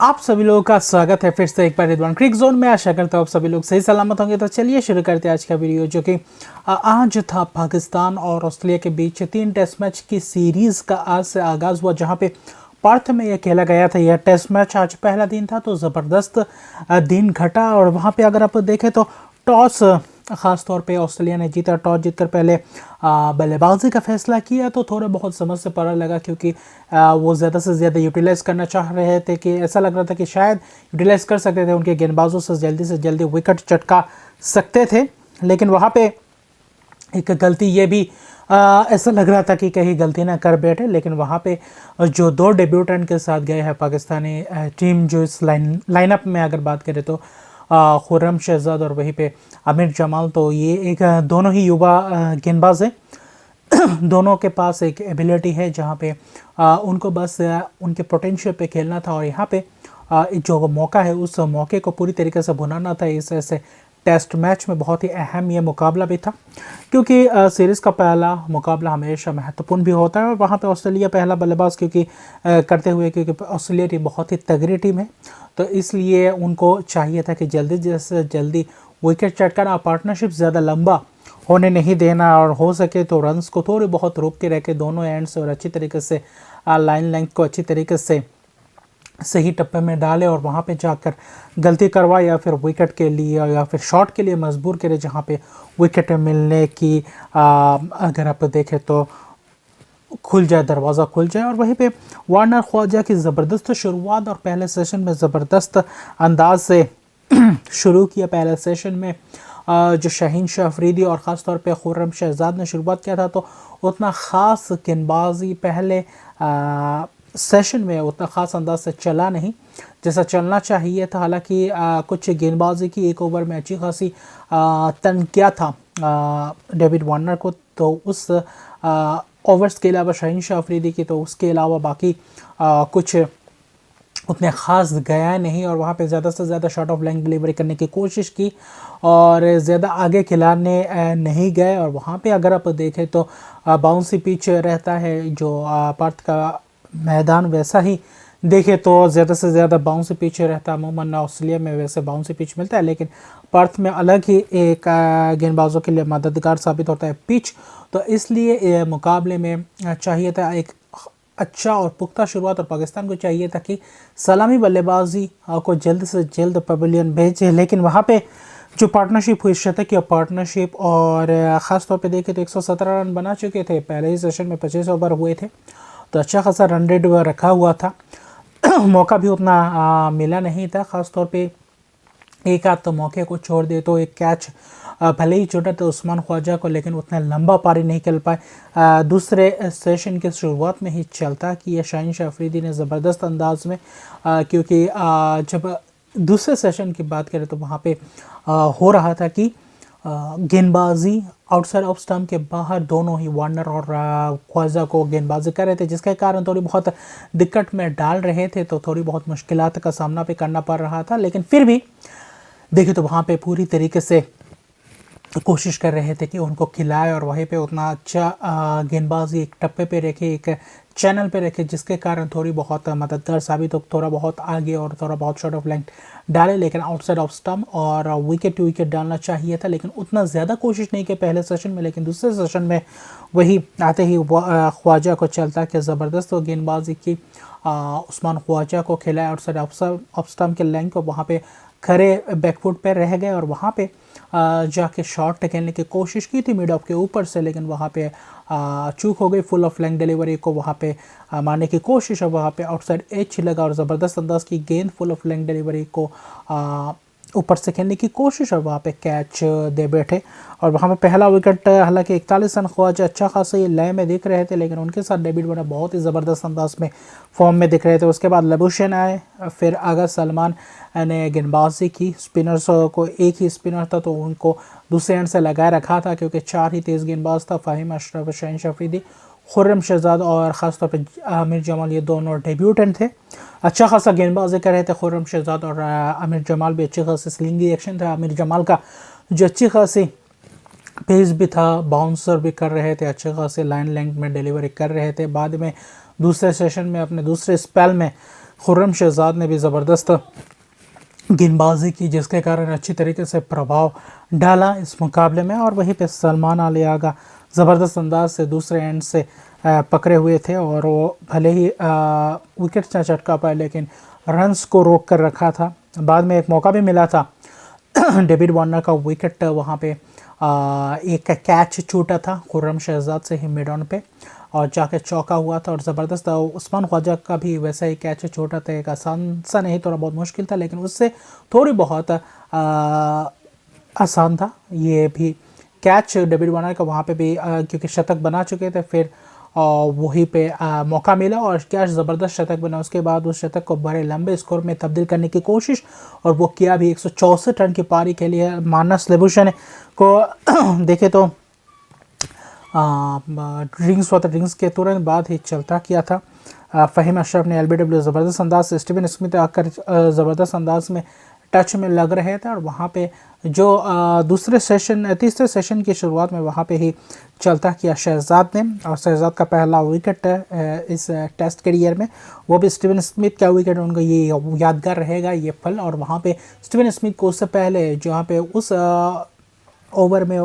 आप सभी लोगों का स्वागत है फिर से एक बार रिदवान क्रिक जोन में। आशा करता हूँ आप सभी लोग सही सलामत होंगे। तो चलिए शुरू करते हैं आज का वीडियो, जो कि आज था पाकिस्तान और ऑस्ट्रेलिया के बीच 3 टेस्ट मैच की सीरीज का आज से आगाज हुआ, जहां पे पर्थ में यह खेला गया था। यह टेस्ट मैच आज पहला दिन था तो ज़बरदस्त दिन घटा, और वहां पे अगर आप देखें तो टॉस ख़ास तौर पे ऑस्ट्रेलिया ने जीता। टॉस जीतकर पहले बल्लेबाजी का फैसला किया तो थोड़ा बहुत समझ से पड़ा लगा, क्योंकि वो ज़्यादा से ज़्यादा यूटिलाइज़ करना चाह रहे थे, कि ऐसा लग रहा था कि शायद यूटिलाइज़ कर सकते थे, उनके गेंदबाजों से जल्दी विकेट चटका सकते थे। लेकिन वहाँ पे एक गलती ये भी ऐसा लग रहा था कि कहीं गलती ना कर बैठे। लेकिन वहाँ पे जो 2 डेब्यूटेंट के साथ गए हैं पाकिस्तानी टीम, जो इस लाइनअप में अगर बात करें तो खुर्रम शहजाद और वहीं पे आमिर जमाल, तो ये एक दोनों ही युवा गेंदबाज हैं। दोनों के पास एक एबिलिटी है जहाँ पे उनको बस उनके पोटेंशियल पे खेलना था, और यहाँ पे जो मौका है उस मौके को पूरी तरीके से भुनाना था। इस ऐसे टेस्ट मैच में बहुत ही अहम ये मुकाबला भी था, क्योंकि सीरीज़ का पहला मुकाबला हमेशा महत्वपूर्ण भी होता है। और वहाँ पे ऑस्ट्रेलिया पहला बल्लेबाज क्योंकि करते हुए, क्योंकि ऑस्ट्रेलिया टीम बहुत ही तगड़ी टीम है, तो इसलिए उनको चाहिए था कि जल्दी से जल्दी विकेट चटकाना, पार्टनरशिप ज़्यादा लंबा होने नहीं देना, और हो सके तो रन्स को थोड़ी बहुत रोक के रह के दोनों एंड से, और अच्छी तरीके से लाइन लेंथ को अच्छी तरीके से सही टप्पे में डाले, और वहाँ पे जाकर गलती करवाए, या फिर विकेट के लिए या फिर शॉट के लिए मजबूर करे, जहाँ पे विकेट मिलने की अगर आप देखें तो खुल जाए, दरवाज़ा खुल जाए। और वहीं पे वार्नर ख्वाजा की ज़बरदस्त शुरुआत, और पहले सेशन में ज़बरदस्त अंदाज से शुरू किया। पहले सेशन में जो शाहीन शाह अफरीदी और ख़ास तौर पे खुर्रम शहजाद ने शुरुआत किया था, तो उतना ख़ास गेंदबाजी पहले सेशन में उतना ख़ास अंदाज से चला नहीं जैसा चलना चाहिए था। हालांकि कुछ गेंदबाजी की एक ओवर में अच्छी खासी तंग किया था डेविड वार्नर को, तो उस ओवर्स के अलावा शाहीन शाह अफरीदी की, तो उसके अलावा बाकी कुछ उतने ख़ास गया नहीं, और वहाँ पे ज़्यादा से ज़्यादा शॉट ऑफ लेंथ डिलीवरी करने की कोशिश की, और ज़्यादा आगे खिलाने नहीं गए। और वहाँ पे अगर आप देखें तो बाउंसी पिच रहता है, जो पर्थ का मैदान वैसा ही देखें तो ज़्यादा से ज़्यादा बाउंसी पिच रहता है। अमूमन ऑस्ट्रेलिया में वैसे बाउंसी पिच मिलता है, लेकिन पर्थ में अलग ही एक गेंदबाजों के लिए मददगार साबित होता है पिच। तो इसलिए मुकाबले में चाहिए था एक अच्छा और पुख्ता शुरुआत, और पाकिस्तान को चाहिए था कि सलामी बल्लेबाजी को जल्द से जल्द पवेलियन भेजे। लेकिन वहाँ पे जो पार्टनरशिप हुई, शतकीय पार्टनरशिप, और ख़ास तौर पे देखें तो 117 रन बना चुके थे। पहले ही सेशन में 25 ओवर हुए थे, तो अच्छा खासा रन रेट रखा हुआ था। मौका भी उतना मिला नहीं था, ख़ास तौर पे एक आध तो मौके को छोड़ दे तो एक कैच भले ही छोटा था उस्मान ख्वाजा को, लेकिन उतना लंबा पारी नहीं कर पाए। दूसरे सेशन के शुरुआत में ही चलता कि यह शाहीन शाह अफरीदी ने ज़बरदस्त अंदाज में, क्योंकि जब दूसरे सेशन की बात करें तो वहाँ पे हो रहा था कि गेंदबाजी आउटसाइड ऑफ स्टंप के बाहर दोनों ही वार्नर और ख्वाजा को गेंदबाजी कर रहे थे, जिसके कारण थोड़ी बहुत दिक्कत में डाल रहे थे, तो थोड़ी बहुत मुश्किलात का सामना भी करना पड़ रहा था। लेकिन फिर भी देखिए तो वहाँ पे पूरी तरीके से कोशिश कर रहे थे कि उनको खिलाए, और वहीं पे उतना अच्छा गेंदबाजी एक टप्पे पे रखे, एक चैनल पे रखे, जिसके कारण थोड़ी बहुत मददगार साबित हो, थोड़ा बहुत आगे और थोड़ा बहुत शॉट ऑफ लेंथ डाले, लेकिन आउटसाइड ऑफ स्टंप और विकेट टू विकेट डालना चाहिए था। लेकिन उतना ज़्यादा कोशिश नहीं की पहले सेशन में, लेकिन दूसरे सेशन में वही आते ही ख्वाजा को चलता कि ज़बरदस्त गेंदबाजी की। उस्मान ख्वाजा को खिलाया आउटसाइड ऑफ स्टंप के लेंथ को, वहाँ पे खड़े बैकफुट पे रह गए, और वहाँ पे जाके शॉट खेलने की कोशिश की थी मिड ऑफ के ऊपर से, लेकिन वहाँ पे चूक हो गई। फुल ऑफ लेंथ डिलीवरी को वहाँ पे मारने की कोशिश, और वहाँ पे आउटसाइड एज लगा, और ज़बरदस्त अंदाज की गेंद फुल ऑफ लेंथ डिलीवरी को ऊपर से खेलने की कोशिश, और वहाँ पे कैच दे बैठे, और वहाँ पे पहला विकेट हालांकि 41 रन ख्वाजा अच्छा खासा ये लय में दिख रहे थे, लेकिन उनके साथ डेविड वार्नर बहुत ही ज़बरदस्त अंदाज में फॉर्म में दिख रहे थे। उसके बाद लबुशेन आए, फिर आगा सलमान ने गेंदबाजी की। स्पिनर्स को एक ही स्पिनर था, तो उनको दूसरे एंड से लगाए रखा था, क्योंकि 4 ही तेज़ गेंदबाज था। फ़हीम अशरफ, शाहीन शाह अफरीदी, खुर्रम शहजाद और ख़ासतौर पर आमिर जमाल, ये दोनों डेब्यूटेंट थे। अच्छा खासा गेंदबाजी कर रहे थे खुर्रम शहजाद, और आमिर जमाल भी अच्छी खासी स्लिंगी एक्शन था आमिर जमाल का, जो अच्छी खासी पेस भी था, बाउंसर भी कर रहे थे, अच्छे खासे लाइन लेंथ में डिलीवरी कर रहे थे। बाद में दूसरे सेशन में अपने दूसरे स्पेल में खुर्रम शहजाद ने भी ज़बरदस्त गेंदबाजी की, जिसके कारण अच्छी तरीके से प्रभाव डाला इस मुकाबले में। और वहीं पे सलमान अली आगा ज़बरदस्त अंदाज से दूसरे एंड से पकड़े हुए थे और वो भले ही विकेट न चटका पाए लेकिन रन्स को रोक कर रखा था। बाद में एक मौका भी मिला था डेविड वार्नर का विकेट वहाँ पे एक कैच छूटा था खुर्रम शहजाद से ही मिड ऑन पे और जाके चौका हुआ था। और ज़बरदस्त उस्मान ख्वाजा का भी वैसा ही कैच छोटा था, एक आसान सा नहीं, थोड़ा बहुत मुश्किल था लेकिन उससे थोड़ी बहुत आसान था ये भी कैच डेविड वार्नर का वहाँ पे भी क्योंकि शतक बना चुके थे, फिर वहीं पे मौका मिला और क्या ज़बरदस्त शतक बना। उसके बाद उस शतक को बड़े लंबे स्कोर में तब्दील करने की कोशिश और वो किया भी। 164 रन की पारी के लिए मानस लेबुशन को देखे तो ड्रिंक्स के तुरंत बाद ही चलता किया था। फ़हीम अशरफ ने एलबीडब्ल्यू ज़बरदस्त अंदाज से, स्टीवन स्मिथ आकर ज़बरदस्त अंदाज में टच में लग रहे थे और वहाँ पे जो तीसरे सेशन की शुरुआत में वहाँ पे ही चलता किया शहजाद ने। और शहजाद का पहला विकेट इस टेस्ट करियर में, वो भी स्टीवन स्मिथ का विकेट, उनको ये यादगार रहेगा ये पल। और वहाँ पे स्टीवन स्मिथ को उससे पहले जहाँ पे उस ओवर में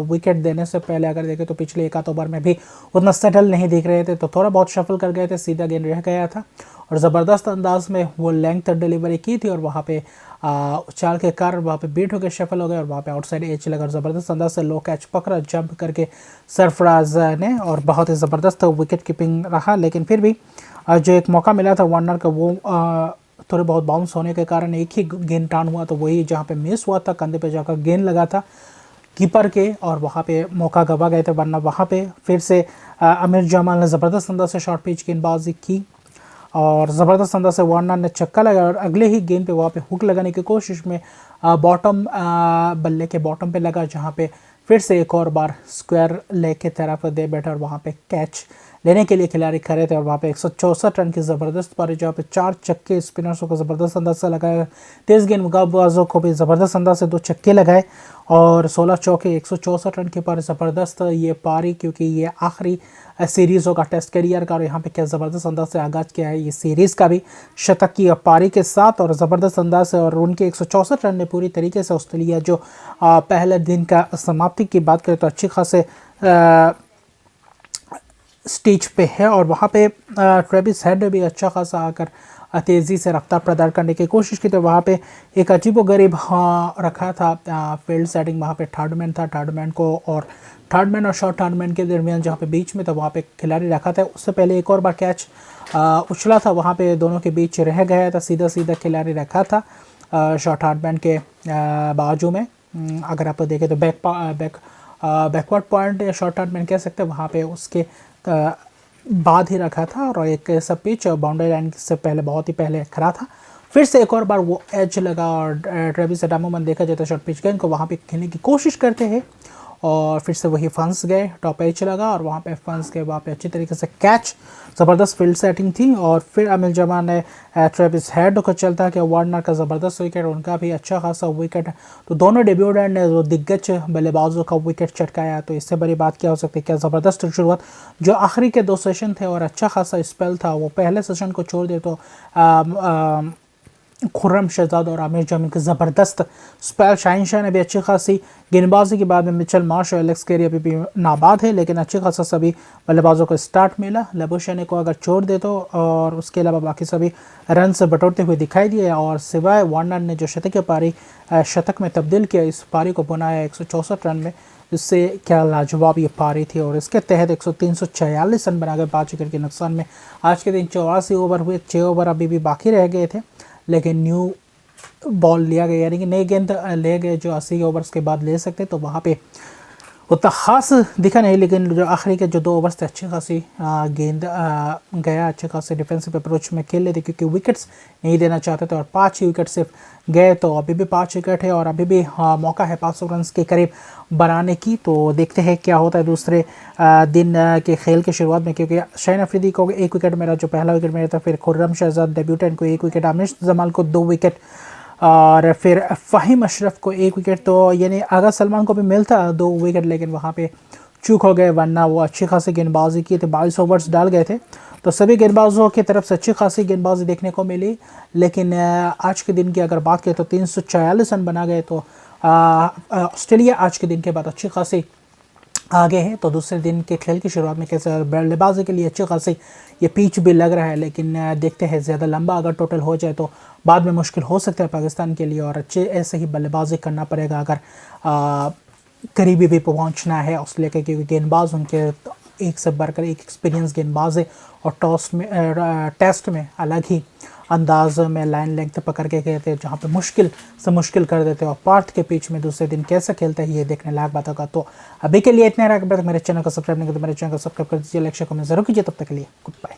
विकेट देने से पहले अगर देखें तो पिछले एक आध ओवर में भी उतना सेटल नहीं दिख रहे थे, तो थोड़ा बहुत शफल कर गए थे, सीधा गेंद रह गया था और ज़बरदस्त अंदाज में वो लेंथ डिलीवरी की थी और वहाँ पे उछाल के कारण वहाँ पे बीट होकर शफल हो गए और वहाँ पे आउटसाइड एज लगा और ज़बरदस्त अंदाज से लो कैच पकड़ा जंप करके सरफराज ने और बहुत ही ज़बरदस्त विकेट कीपिंग रहा। लेकिन फिर भी जो एक मौका मिला था वार्नर का, वो थोड़े बहुत बाउंस होने के कारण एक ही गेंद टार्न हुआ, तो वही जहाँ पे मिस हुआ था, कंधे पे जाकर गेंद लगा था कीपर के और वहाँ पे मौका गवा गए थे। वरना वहाँ पे फिर से आमिर जमाल ने ज़बरदस्त अंदाज से शॉर्ट पिच गेंदबाजी की और ज़बरदस्त अंदाज से वार्नर ने छक्का लगाया और अगले ही गेंद पे वहाँ पे हुक लगाने की कोशिश में बॉटम बल्ले के बॉटम पे लगा, जहाँ पे फिर से एक और बार स्क्वायर लेग की तरफ दे बैठा और वहाँ पे कैच लेने के लिए खिलाड़ी खड़े थे और वहाँ पे 164 रन की ज़बरदस्त पारी, जहाँ पे 4 छक्के स्पिनर्सों को ज़बरदस्त अंदाज से लगाए, तेज़ गेंदबाजों को भी ज़बरदस्त अंदाज से 2 छक्के लगाए और 16 चौके 164 रन के पारी। ज़बरदस्त ये पारी, क्योंकि ये आखिरी सीरीज़ होगा टेस्ट करियर का और यहाँ पे क्या ज़बरदस्त अंदाज से आगाज़ किया है ये सीरीज़ का भी शतक की पारी के साथ और ज़बरदस्त अंदाज से। और उनके 164 रन ने पूरी तरीके से ऑस्ट्रेलिया जो पहले दिन का समाप्ति की बात करें तो अच्छी खासे स्टेज पे है और वहाँ पे ट्रेविस हेड ने भी अच्छा खासा आकर तेज़ी से रफ्तार प्रदान करने की कोशिश की, तो वहाँ पे एक अजीबोगरीब रखा था फील्ड सेटिंग। वहाँ पे थर्ड मैन और शॉर्ट थर्ड मैन के दरमियान जहाँ पे बीच में था वहाँ पे खिलाड़ी रखा था। उससे पहले एक और बार कैच उछला था, वहाँ पे दोनों के बीच रह गया था, सीधा खिलाड़ी रखा था शॉर्ट थर्ड मैन के बाजू में। अगर आप देखें तो बैकवर्ड पॉइंट या शॉर्ट थर्ड मैन कह सकते हैं, वहाँ पे उसके बाद ही रखा था और एक ऐसा पिच बाउंड्री लाइन से पहले बहुत ही पहले खड़ा था। फिर से एक और बार वो एज लगा और ट्रेविस हेड अमूमन देखा जाता है शॉर्ट पिच गेंद को वहाँ पे खेलने की कोशिश करते हैं और फिर से वही फंस गए, टॉप एज लगा और वहाँ पे फंस गए, वहाँ पे अच्छी तरीके से कैच, ज़बरदस्त फील्ड सेटिंग थी। और फिर आमिर जमाल ने ट्रेविस हेड को चलता कि वार्नर का ज़बरदस्त विकेट, उनका भी अच्छा खासा विकेट, तो दोनों डेब्यूटेंट ने जो दिग्गज बल्लेबाजों का विकेट चटकाया, तो इससे बड़ी बात क्या हो सकती है। क्या ज़बरदस्त शुरुआत, जो आखिरी के 2 सेशन थे और अच्छा खासा स्पेल था, वो पहले सेशन को छोड़ दे तो खुर्रम शहजाद और आमिर जमीन की ज़बरदस्त स्पेल। शाहीन शाह ने भी अच्छी खासी गेंदबाजी के बाद में मिचेल मार्श और एलेक्स कैरी अभी भी नाबाद है, लेकिन अच्छी खासा सभी बल्लेबाजों को स्टार्ट मिला। लेबुशेन को अगर छोड़ दे तो और उसके अलावा बाकी सभी रन से बटोरते हुए दिखाई दिए और सिवाय वार्नर ने जो शतक पारी शतक में तब्दील किया, इस पारी को बनाया 164 रन में, इससे क्या लाजवाब ये पारी थी। और इसके तहत 346 रन बना गए 5 विकेट के नुकसान में। आज के दिन 84 ओवर हुए, 6 ओवर अभी भी बाकी रह गए थे, लेकिन न्यू बॉल लिया गया, यानी कि नए गेंद ले गए जो 80 ओवर्स के बाद ले सकते, तो वहाँ पे उतना ख़ास दिखा नहीं, लेकिन जो आखिरी के जो 2 ओवर्स थे अच्छी खासी गेंद गया, अच्छे खासे डिफेंसिव अप्रोच में खेल लेते क्योंकि विकेट्स नहीं देना चाहते थे और 5 ही विकेट सिर्फ गए, तो अभी भी 5 विकेट है और अभी भी मौका है 500 रन के करीब बनाने की। तो देखते हैं क्या होता है दूसरे दिन के खेल की शुरुआत में, क्योंकि शाहीन अफरीदी को 1 विकेट मेरा, जो पहला विकेट मेरा था, फिर खुर्रम शहजाद डेब्यूटेंट को 1 विकेट, आमिर जमाल को 2 विकेट और फिर फ़हीम अशरफ को 1 विकेट, तो यानी आगा सलमान को भी मिलता 2 विकेट, लेकिन वहाँ पे चूक हो गए, वरना वो अच्छी खासी गेंदबाजी की थे, 22 ओवर्स डाल गए थे। तो सभी गेंदबाजों की तरफ से अच्छी खासी गेंदबाजी देखने को मिली, लेकिन आज के दिन की अगर बात करें तो 346 रन बना गए। तो ऑस्ट्रेलिया आज के दिन के बाद अच्छी खासी आगे है। तो दूसरे दिन के खेल की शुरुआत में कैसे बल्लेबाजी के लिए अच्छी खासी ये पिच भी लग रहा है, लेकिन देखते हैं ज़्यादा लंबा अगर टोटल हो जाए तो बाद में मुश्किल हो सकता है पाकिस्तान के लिए, और अच्छे ऐसे ही बल्लेबाजी करना पड़ेगा अगर करीबी भी पहुंचना है ऑस्ट्रेलिया के, क्योंकि गेंदबाज उनके एक से बढ़कर एक एक्सपीरियंस गेंदबाज है, और टेस्ट में अलग ही अंदाज में लाइन लेंथ पकड़ के कहते हैं, जहाँ पे मुश्किल से मुश्किल कर देते हैं। और पार्थ के पिच में दूसरे दिन कैसे खेलते हैं ये देखने लायक बात होगा। तो अभी के लिए इतना रहा। मेरे चैनल को सब्सक्राइब नहीं करते, मेरे चैनल को सब्सक्राइब कर दीजिए, लाइक शेयर कमेंट जरूर कीजिए। तब तक के लिए गुड बाय।